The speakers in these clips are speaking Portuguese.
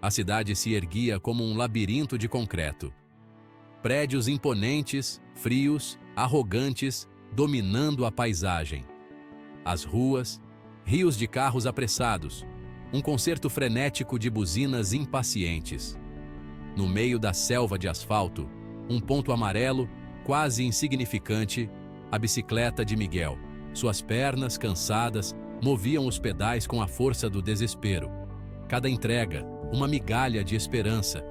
A cidade se erguia como um labirinto de concreto. Prédios imponentes, frios, arrogantes, dominando a paisagem. As ruas, rios de carros apressados, um concerto frenético de buzinas impacientes. No meio da selva de asfalto, um ponto amarelo, quase insignificante, a bicicleta de Miguel. Suas pernas, cansadas, moviam os pedais com a força do desespero. Cada entrega, uma migalha de esperança.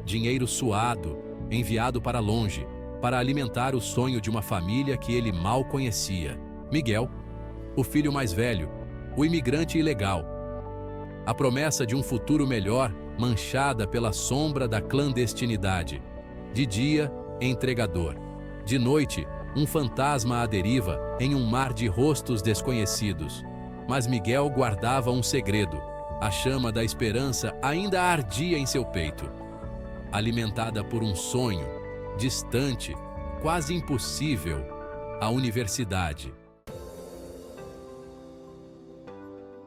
Dinheiro suado, enviado para longe, para alimentar o sonho de uma família que ele mal conhecia. Miguel, o filho mais velho, o imigrante ilegal. A promessa de um futuro melhor, manchada pela sombra da clandestinidade. De dia, entregador. De noite, um fantasma à deriva em um mar de rostos desconhecidos. Mas Miguel guardava um segredo. A chama da esperança ainda ardia em seu peito. Alimentada por um sonho, distante, quase impossível, a universidade.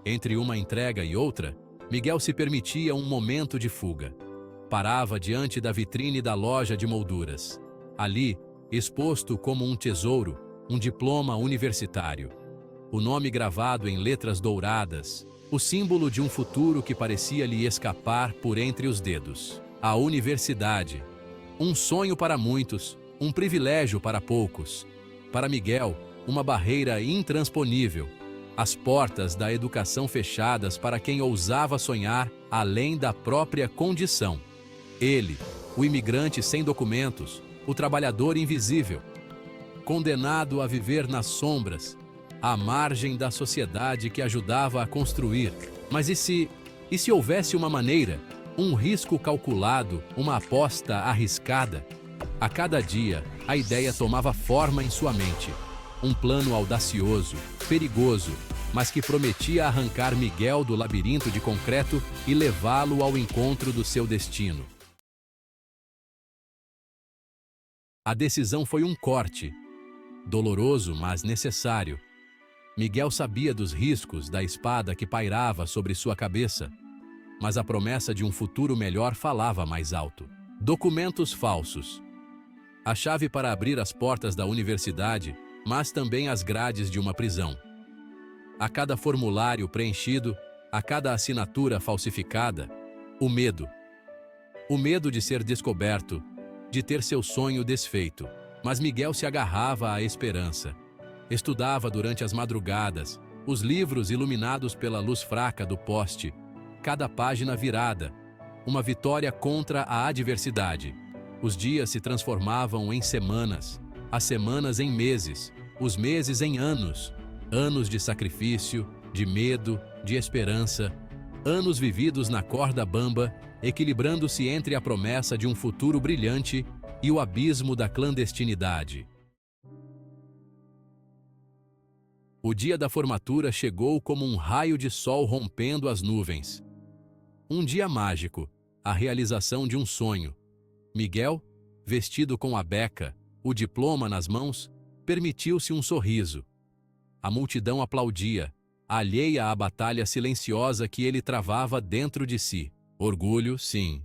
Entre uma entrega e outra, Miguel se permitia um momento de fuga. Parava diante da vitrine da loja de molduras. Ali, exposto como um tesouro, um diploma universitário. O nome gravado em letras douradas, o símbolo de um futuro que parecia lhe escapar por entre os dedos. A universidade. Um sonho para muitos, um privilégio para poucos. Para Miguel, uma barreira intransponível. As portas da educação fechadas para quem ousava sonhar além da própria condição. Ele, o imigrante sem documentos, o trabalhador invisível, condenado a viver nas sombras, à margem da sociedade que ajudava a construir. Mas e se houvesse uma maneira, um risco calculado, uma aposta arriscada? A cada dia, a ideia tomava forma em sua mente. Um plano audacioso, perigoso, mas que prometia arrancar Miguel do labirinto de concreto e levá-lo ao encontro do seu destino. A decisão foi um corte, doloroso, mas necessário. Miguel sabia dos riscos da espada que pairava sobre sua cabeça, mas a promessa de um futuro melhor falava mais alto. Documentos falsos. A chave para abrir as portas da universidade, mas também as grades de uma prisão. A cada formulário preenchido, a cada assinatura falsificada, o medo. O medo de ser descoberto, de ter seu sonho desfeito. Mas Miguel se agarrava à esperança. Estudava durante as madrugadas, os livros iluminados pela luz fraca do poste, cada página virada, uma vitória contra a adversidade. Os dias se transformavam em semanas, as semanas em meses, os meses em anos. Anos de sacrifício, de medo, de esperança. Anos vividos na corda bamba, equilibrando-se entre a promessa de um futuro brilhante e o abismo da clandestinidade. O dia da formatura chegou como um raio de sol rompendo as nuvens. Um dia mágico, a realização de um sonho. Miguel, vestido com a beca, o diploma nas mãos, permitiu-se um sorriso. A multidão aplaudia, alheia à batalha silenciosa que ele travava dentro de si. Orgulho, sim.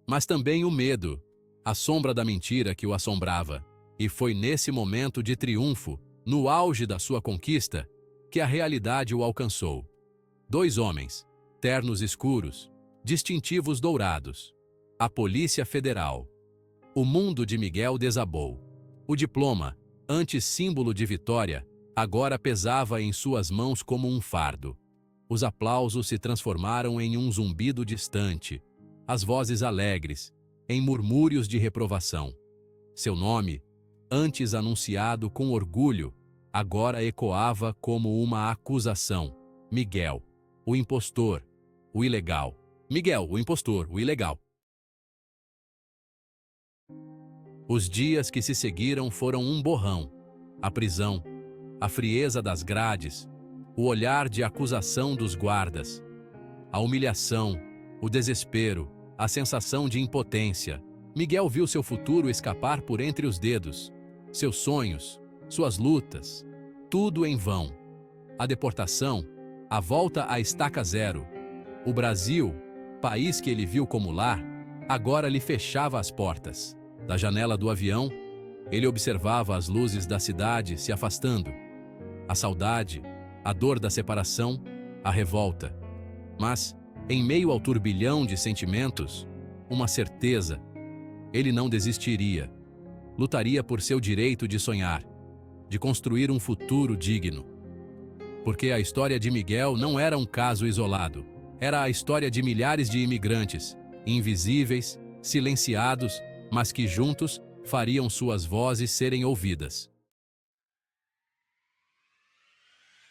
Mas também o medo, a sombra da mentira que o assombrava. E foi nesse momento de triunfo, no auge da sua conquista, que a realidade o alcançou. Dois homens, ternos escuros, distintivos dourados. A Polícia Federal. O mundo de Miguel desabou. O diploma, antes símbolo de vitória, agora pesava em suas mãos como um fardo. Os aplausos se transformaram em um zumbido distante, as vozes alegres, em murmúrios de reprovação. Seu nome, antes anunciado com orgulho, agora ecoava como uma acusação. Miguel, o impostor, o ilegal. Miguel, o impostor, o ilegal. Os dias que se seguiram foram um borrão. A prisão, a frieza das grades, o olhar de acusação dos guardas, a humilhação, o desespero, a sensação de impotência. Miguel viu seu futuro escapar por entre os dedos, seus sonhos, suas lutas, tudo em vão. A deportação, a volta à estaca zero, o Brasil, país que ele viu como lar, agora lhe fechava as portas. Da janela do avião, ele observava as luzes da cidade se afastando. A saudade, a dor da separação, a revolta. Mas, em meio ao turbilhão de sentimentos, uma certeza: ele não desistiria. Lutaria por seu direito de sonhar, de construir um futuro digno. Porque a história de Miguel não era um caso isolado. Era a história de milhares de imigrantes, invisíveis, silenciados, mas que juntos fariam suas vozes serem ouvidas.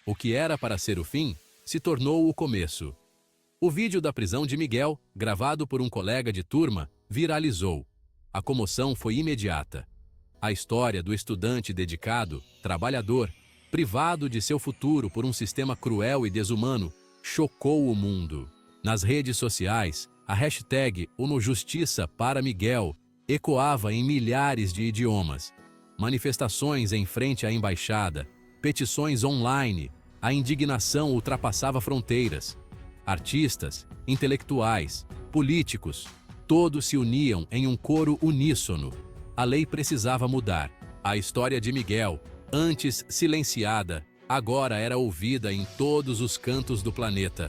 O que era para ser o fim, se tornou o começo. O vídeo da prisão de Miguel, gravado por um colega de turma, viralizou. A comoção foi imediata. A história do estudante dedicado, trabalhador, privado de seu futuro por um sistema cruel e desumano, chocou o mundo. Nas redes sociais, a hashtag #UnoJustiça para Miguel ecoava em milhares de idiomas. Manifestações em frente à embaixada, petições online, a indignação ultrapassava fronteiras. Artistas, intelectuais, políticos, todos se uniam em um coro uníssono. A lei precisava mudar. A história de Miguel, antes silenciada, agora era ouvida em todos os cantos do planeta.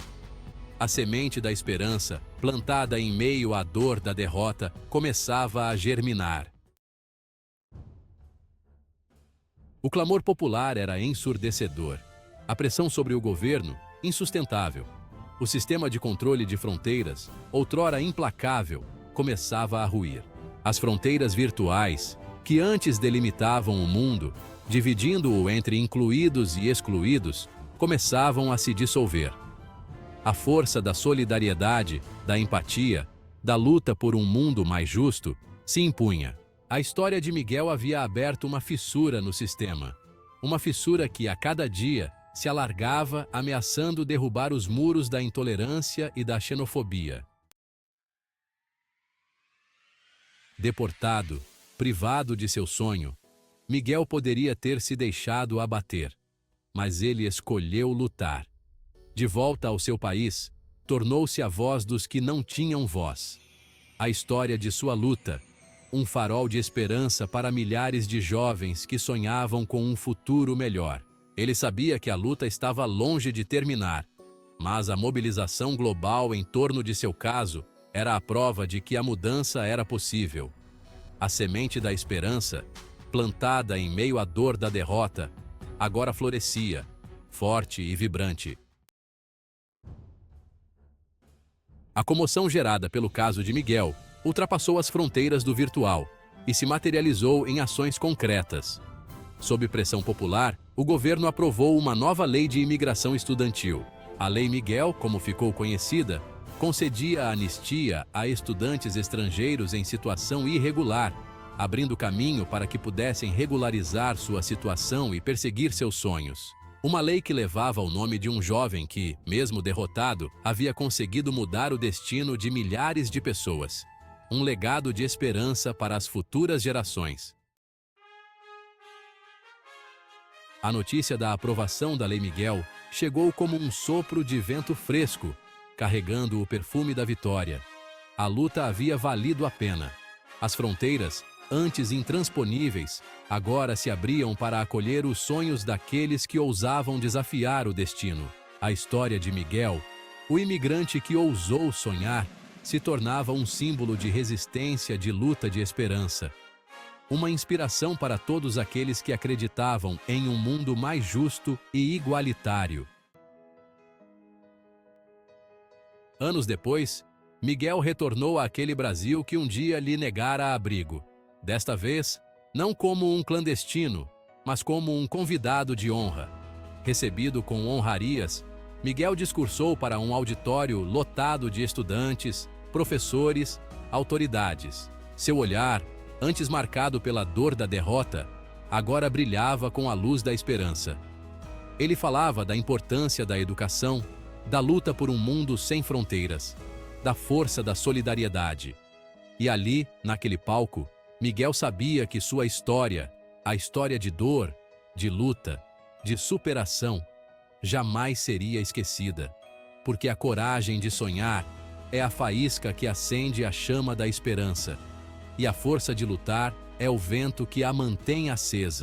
A semente da esperança, plantada em meio à dor da derrota, começava a germinar. O clamor popular era ensurdecedor. A pressão sobre o governo, insustentável. O sistema de controle de fronteiras, outrora implacável, começava a ruir. As fronteiras virtuais, que antes delimitavam o mundo, dividindo-o entre incluídos e excluídos, começavam a se dissolver. A força da solidariedade, da empatia, da luta por um mundo mais justo, se impunha. A história de Miguel havia aberto uma fissura no sistema. Uma fissura que, a cada dia, se alargava, ameaçando derrubar os muros da intolerância e da xenofobia. Deportado, privado de seu sonho, Miguel poderia ter se deixado abater, mas ele escolheu lutar. De volta ao seu país, tornou-se a voz dos que não tinham voz. A história de sua luta, um farol de esperança para milhares de jovens que sonhavam com um futuro melhor. Ele sabia que a luta estava longe de terminar, mas a mobilização global em torno de seu caso era a prova de que a mudança era possível. A semente da esperança, plantada em meio à dor da derrota, agora florescia, forte e vibrante. A comoção gerada pelo caso de Miguel ultrapassou as fronteiras do virtual e se materializou em ações concretas. Sob pressão popular, o governo aprovou uma nova lei de imigração estudantil. A Lei Miguel, como ficou conhecida, concedia anistia a estudantes estrangeiros em situação irregular, abrindo caminho para que pudessem regularizar sua situação e perseguir seus sonhos. Uma lei que levava o nome de um jovem que, mesmo derrotado, havia conseguido mudar o destino de milhares de pessoas. Um legado de esperança para as futuras gerações. A notícia da aprovação da Lei Miguel chegou como um sopro de vento fresco, carregando o perfume da vitória. A luta havia valido a pena. As fronteiras, antes intransponíveis, agora se abriam para acolher os sonhos daqueles que ousavam desafiar o destino. A história de Miguel, o imigrante que ousou sonhar, se tornava um símbolo de resistência, de luta, de esperança. Uma inspiração para todos aqueles que acreditavam em um mundo mais justo e igualitário. Anos depois, Miguel retornou àquele Brasil que um dia lhe negara abrigo. Desta vez, não como um clandestino, mas como um convidado de honra. Recebido com honrarias, Miguel discursou para um auditório lotado de estudantes, professores, autoridades. Seu olhar, antes marcado pela dor da derrota, agora brilhava com a luz da esperança. Ele falava da importância da educação, da luta por um mundo sem fronteiras, da força da solidariedade. E ali, naquele palco, Miguel sabia que sua história, a história de dor, de luta, de superação, jamais seria esquecida, porque a coragem de sonhar é a faísca que acende a chama da esperança, e a força de lutar é o vento que a mantém acesa.